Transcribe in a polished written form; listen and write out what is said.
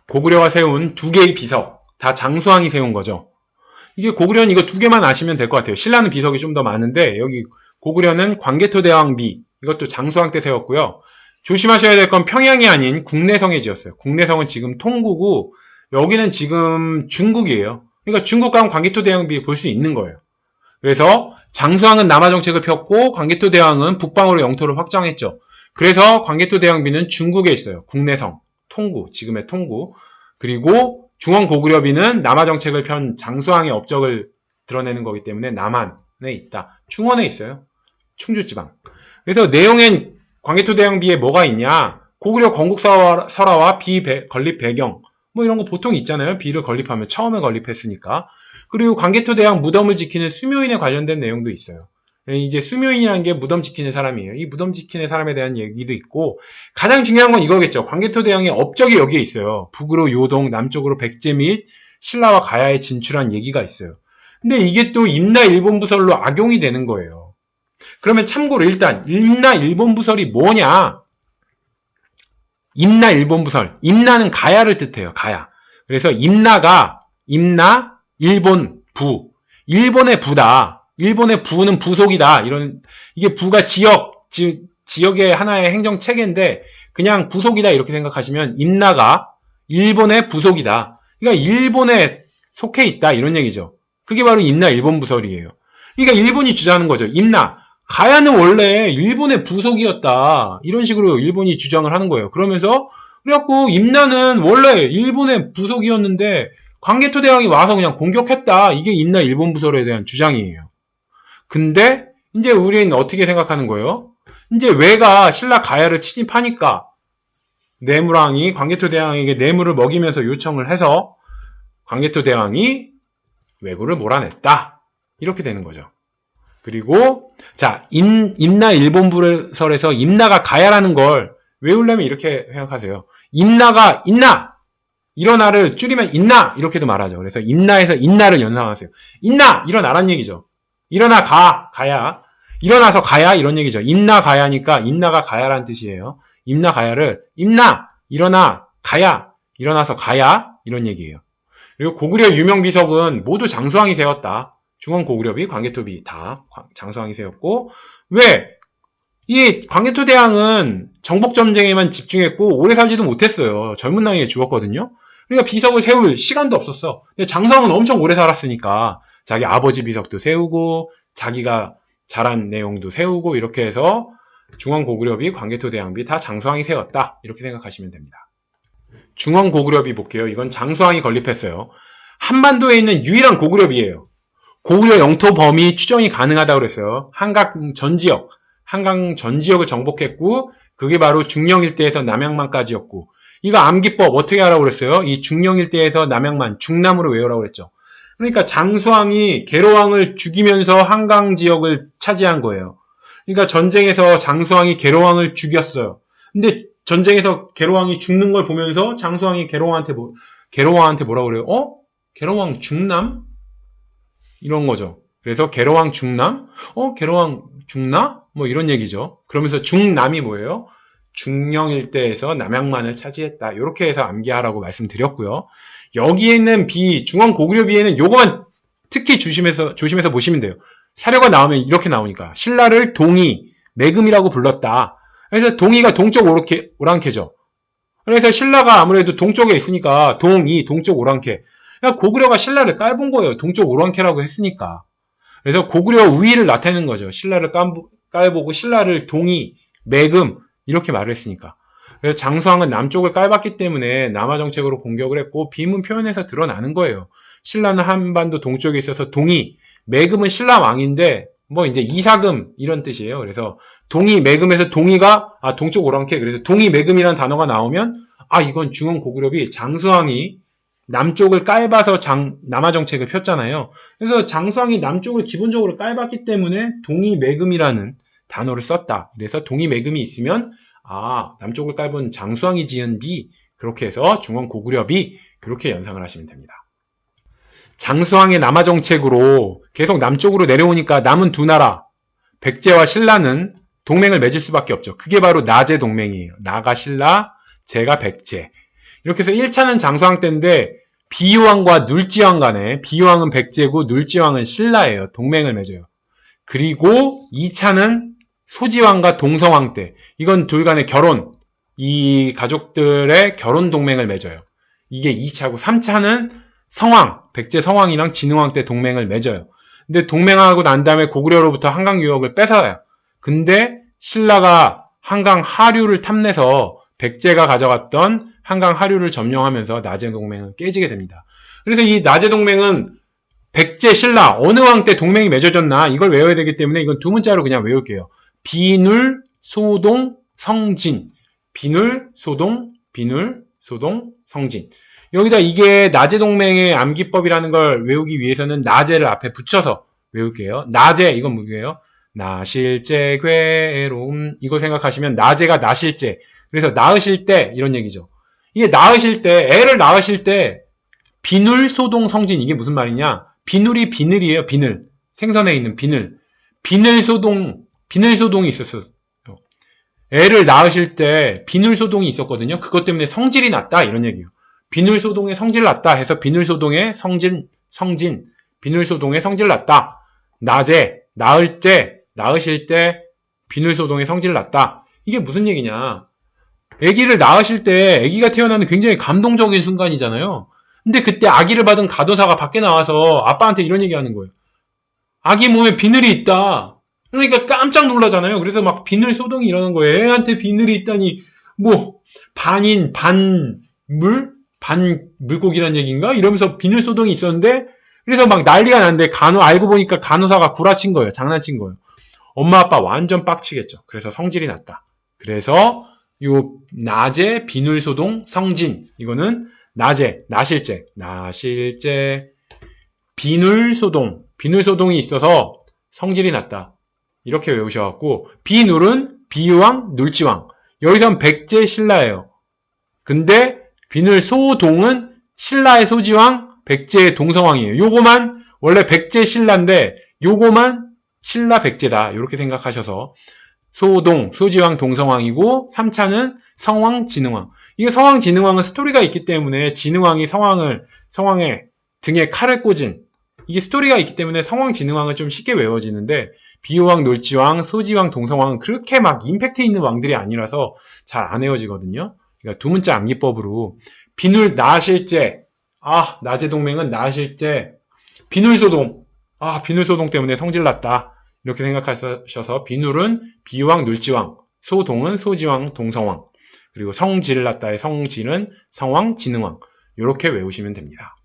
고구려가 세운 두 개의 비석, 다 장수왕이 세운 거죠. 이게 고구려는 이거 두 개만 아시면 될 것 같아요. 신라는 비석이 좀 더 많은데 여기 고구려는 광개토대왕비, 이것도 장수왕 때 세웠고요. 조심하셔야 될 건 평양이 아닌 국내성에 지었어요. 국내성은 지금 통구고 여기는 지금 중국이에요. 그러니까 중국 가면 광개토대왕비 볼 수 있는 거예요. 그래서 장수왕은 남하 정책을 폈고 광개토대왕은 북방으로 영토를 확장했죠. 그래서 광개토대왕비는 중국에 있어요. 국내성, 통구, 지금의 통구. 그리고 중원고구려비는 남하 정책을 편 장수왕의 업적을 드러내는 거기 때문에 남한에 있다. 충원에 있어요. 충주지방. 그래서 내용엔 광개토대왕비에 뭐가 있냐? 고구려 건국설화와 비 건립 배경 뭐 이런 거 보통 있잖아요. 비를 건립하면 처음에 건립했으니까. 그리고 광개토대왕 무덤을 지키는 수묘인에 관련된 내용도 있어요. 이제 수묘인이라는 게 무덤 지키는 사람이에요. 이 무덤 지키는 사람에 대한 얘기도 있고 가장 중요한 건 이거겠죠. 광개토대왕의 업적이 여기에 있어요. 북으로 요동, 남쪽으로 백제 및 신라와 가야에 진출한 얘기가 있어요. 근데 이게 또 임나 일본부설로 악용이 되는 거예요. 그러면 참고로 일단 임나 일본부설이 뭐냐? 임나 일본부설. 임나는 가야를 뜻해요. 가야. 그래서 임나 일본 부. 일본의 부다. 일본의 부는 부속이다. 이게 부가 지역의 하나의 행정 체계인데 그냥 부속이다 이렇게 생각하시면 임나가 일본의 부속이다. 그러니까 일본에 속해 있다 이런 얘기죠. 그게 바로 임나 일본부설이에요. 그러니까 일본이 주장하는 거죠. 임나. 가야는 원래 일본의 부속이었다. 이런 식으로 일본이 주장을 하는 거예요. 그래갖고 임나는 원래 일본의 부속이었는데 광개토대왕이 와서 그냥 공격했다. 이게 임나 일본부설에 대한 주장이에요. 근데 이제 우리는 어떻게 생각하는 거예요? 이제 왜가 신라 가야를 침입하니까 내무랑이 광개토대왕에게 뇌물을 먹이면서 요청을 해서 광개토대왕이 왜구를 몰아냈다. 이렇게 되는 거죠. 그리고 자 임나 일본부설에서 임나가 가야라는 걸 외우려면 이렇게 생각하세요. 임나가 있나 일어나를 줄이면 있나 이렇게도 말하죠. 그래서 임나에서 인나를 연상하세요. 있나 일어나란 얘기죠. 일어나 가야 일어나서 가야 이런 얘기죠. 임나 가야니까 임나가 가야라는 뜻이에요. 임나 가야를 임나 일어나 가야 일어나서 가야 이런 얘기예요. 그리고 고구려 유명 비석은 모두 장수왕이 세웠다. 중원고구려비, 광개토비 다 장수왕이 세웠고 왜? 이 광개토대왕은 정복전쟁에만 집중했고 오래 살지도 못했어요. 젊은 나이에 죽었거든요. 그러니까 비석을 세울 시간도 없었어. 근데 장수왕은 엄청 오래 살았으니까 자기 아버지 비석도 세우고 자기가 잘한 내용도 세우고 이렇게 해서 중원고구려비, 광개토대왕비 다 장수왕이 세웠다. 이렇게 생각하시면 됩니다. 중원고구려비 볼게요. 이건 장수왕이 건립했어요. 한반도에 있는 유일한 고구려비예요. 고구려 영토 범위 추정이 가능하다고 그랬어요. 한강 전 지역을 정복했고 그게 바로 중령 일대에서 남양만까지였고 이거 암기법 어떻게 하라고 그랬어요? 이 중령 일대에서 남양만 중남으로 외우라고 그랬죠. 그러니까 장수왕이 계로왕을 죽이면서 한강 지역을 차지한 거예요. 그러니까 전쟁에서 장수왕이 계로왕을 죽였어요. 근데 전쟁에서 계로왕이 죽는 걸 보면서 장수왕이 계로왕한테 뭐라고 그래요? 계로왕 중남? 이런 거죠. 그래서 계로왕 중남? 계로왕 중나? 뭐 이런 얘기죠. 그러면서 중남이 뭐예요? 중령 일대에서 남양만을 차지했다. 이렇게 해서 암기하라고 말씀드렸고요. 여기에 있는 중원 고구려 비에는 요거만 특히 조심해서 보시면 돼요. 사료가 나오면 이렇게 나오니까 신라를 동이, 매금이라고 불렀다. 그래서 동이가 동쪽 오랑캐죠. 그래서 신라가 아무래도 동쪽에 있으니까 동이, 동쪽 오랑캐. 그러니까 고구려가 신라를 깔본 거예요. 동쪽 오랑캐라고 했으니까. 그래서 고구려 우위를 나타내는 거죠. 신라를 깔보고 신라를 동이, 매금 이렇게 말을 했으니까. 그래서 장수왕은 남쪽을 깔봤기 때문에 남하 정책으로 공격을 했고 비문 표현에서 드러나는 거예요. 신라는 한반도 동쪽에 있어서 동이, 매금은 신라 왕인데 뭐 이제 이사금 이런 뜻이에요. 그래서 동이, 매금에서 동이가 동쪽 오랑캐. 그래서 동이, 매금이라는 단어가 나오면 이건 중원 고구려비 장수왕이 남쪽을 깔봐서 남하 정책을 폈잖아요. 그래서 장수왕이 남쪽을 기본적으로 깔봤기 때문에 동이, 매금이라는 단어를 썼다. 그래서 동이, 매금이 있으면 남쪽을 깔본 장수왕이 지은 비 그렇게 해서 중원 고구려비 그렇게 연상을 하시면 됩니다. 장수왕의 남하 정책으로 계속 남쪽으로 내려오니까 남은 두 나라 백제와 신라는 동맹을 맺을 수밖에 없죠. 그게 바로 나제 동맹이에요. 나가 신라, 제가 백제. 이렇게 해서 1차는 장수왕 때인데 비유왕과 눌지왕 간에 비유왕은 백제고 눌지왕은 신라예요. 동맹을 맺어요. 그리고 2차는 소지왕과 동성왕 때 이건 둘 간의 결혼, 이 가족들의 결혼 동맹을 맺어요. 이게 2차고 3차는 성왕, 백제 성왕이랑 진흥왕 때 동맹을 맺어요. 근데 동맹하고 난 다음에 고구려로부터 한강 유역을 뺏어요. 근데 신라가 한강 하류를 탐내서 백제가 가져갔던 한강 하류를 점령하면서 나제 동맹은 깨지게 됩니다. 그래서 이 나제 동맹은 백제, 신라 어느 왕 때 동맹이 맺어졌나 이걸 외워야 되기 때문에 이건 두 문자로 그냥 외울게요. 비눌, 소동, 성진. 비눌, 소동, 비눌, 소동, 성진. 여기다 이게 나제 동맹의 암기법이라는 걸 외우기 위해서는 나제를 앞에 붙여서 외울게요. 나제 이건 뭐예요? 나실제 괴로움 이거 생각하시면 나제가 나실제 그래서 낳으실 때 이런 얘기죠. 이게 낳으실 때 애를 낳으실 때 비눌, 소동, 성진 이게 무슨 말이냐? 비눌이 비늘이에요. 비늘. 생선에 있는 비늘. 비늘 소동이 있었어요. 애를 낳으실 때 비늘 소동이 있었거든요. 그것 때문에 성질이 났다 이런 얘기예요. 비늘 소동에 성질 났다 해서 비늘 소동에 성진, 비늘 소동에 성질 났다. 낮에, 낳으실 때 비늘 소동에 성질 났다. 이게 무슨 얘기냐? 아기를 낳으실 때 아기가 태어나는 굉장히 감동적인 순간이잖아요. 근데 그때 아기를 받은 간호사가 밖에 나와서 아빠한테 이런 얘기하는 거예요. 아기 몸에 비늘이 있다. 그러니까 깜짝 놀라잖아요. 그래서 막 비늘 소동이 일어나는 거예요. 애한테 비늘이 있다니 뭐 반인 반물 반 물고기란 얘기인가? 이러면서 비늘 소동이 있었는데 그래서 막 난리가 났는데 알고 보니까 간호사가 구라친 거예요. 장난친 거예요. 엄마 아빠 완전 빡치겠죠. 그래서 성질이 났다. 그래서 요 낮에 비늘 소동 성진 이거는 낮에 나실제 비눌 소동이 있어서 성질이 났다. 이렇게 외우셔갖고 비눌은 비유왕, 눌지왕. 여기선 백제 신라예요. 근데 비눌 소동은 신라의 소지왕, 백제의 동성왕이에요. 요거만 원래 백제 신라인데 요거만 신라 백제다. 이렇게 생각하셔서 소동, 소지왕, 동성왕이고 3차는 성왕, 진흥왕. 이게 성왕, 진흥왕은 스토리가 있기 때문에 진흥왕이 성왕의 등에 칼을 꽂은 이게 스토리가 있기 때문에 성왕, 진흥왕은 좀 쉽게 외워지는데 비유왕, 놀지왕, 소지왕, 동성왕은 그렇게 막 임팩트 있는 왕들이 아니라서 잘 안 외워지거든요. 그러니까 두 문자 암기법으로 비눌 나실제 나제 동맹은 나실제 비눌소동 비눌소동 때문에 성질났다. 이렇게 생각하셔서 비눌은 비유왕, 눌지왕, 소동은 소지왕, 동성왕 그리고 성질났다의 성질은 성왕, 진흥왕 이렇게 외우시면 됩니다.